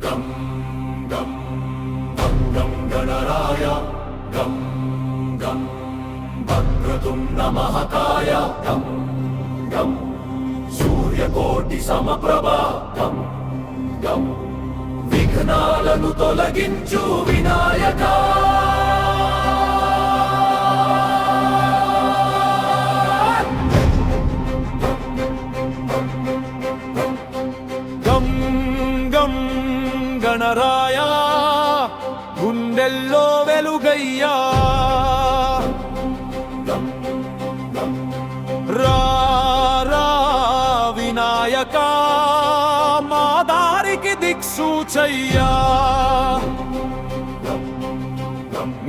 గం గం గం గం గణరాయ గం గం వక్రతుండ మహాకాయ గం గం సూర్యకోటి సమప్రభ గం గం విఘ్నాలను తొలగించు వినాయక గం గం గణరాయ గుండెల్లో వెలుగయ్యా రా రా వినాయక మా దారికి దిక్సూచయ్యా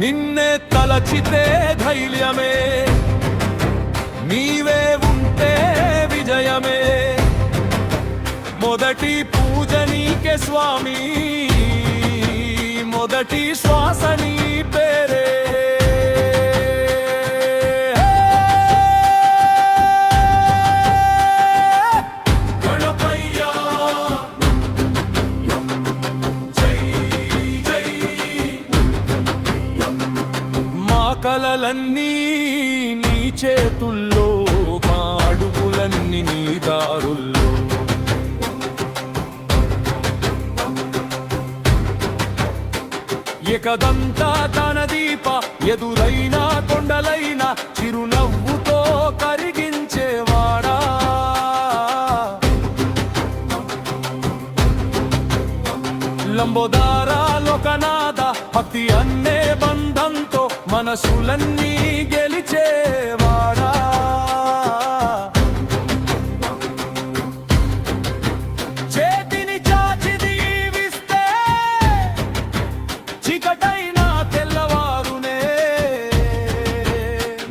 నిన్నే తలచితే ధైర్యమే నీవే ఉంటే విజయమే మొదటి పూజ నీకే స్వామి మొదటి శ్వాస నీ పేరే కలలన్నీ నీ చేతుల్లో మా అడుగులన్నీ నీ దారుల్లో ఏకదంతా తన దీప ఎదురైనా కొండలైనా చిరునవ్వుతో కరిగించేవాడా లంబోదార లోకనాథ భక్తి అన్నే బంధంతో మనసులన్నీ గెలిచేవాడా చేతిని చాచి దీవిస్తే చీకటైనా తెల్లవారునే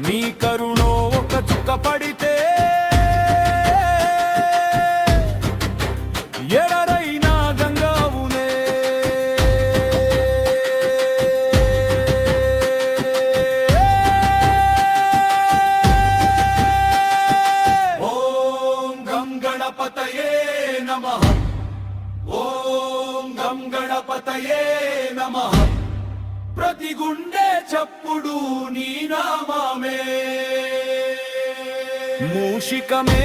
నీ కరుణో ఒక చుక్క పడితే ఎడరైనా గంగావునే ఓం గం గణపతయే నమః ఓం గం గణపతయే నమః ప్రతి గుండె చప్పుడు నీ నామమే మూషికమే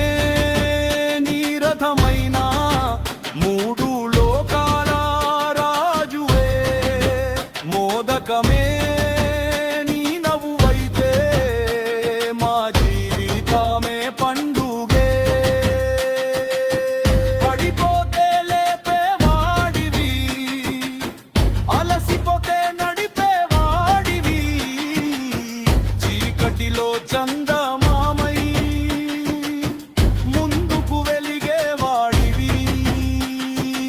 నీ రథమైనా మూడు లోకాల రాజువే మోదకమే నీ నవ్వైతే మా జీవితమే పండుగే పడిపోతే లేపేవాడివి అలసిపోతే నడిపేవాడివి చీకటిలో చందమామై ముందుకు వెలిగేవాడివి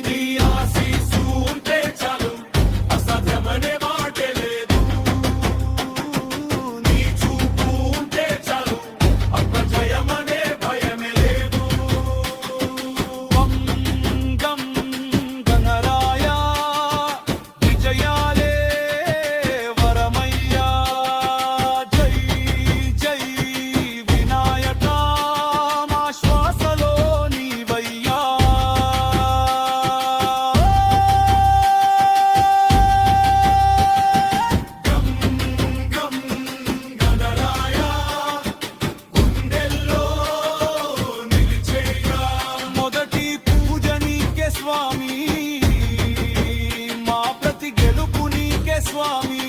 నీ ఆశీస్సు ఉంటే చాలు అసాధ్యమనే మాటే లేదు నీ చూపు ఉంటే చాలు అపజయమనే భయమే లేదు గం గం గణరాయ విజయాలే వరమయ్యా జై జై వినాయక మా శ్వాసలో నీవయ్యా గం గం గణరాయ గుండెల్లో నిలిచేయ్యా మొదటి పూజ నీకే స్వామి మా ప్రతి గెలుపు నీకే స్వామి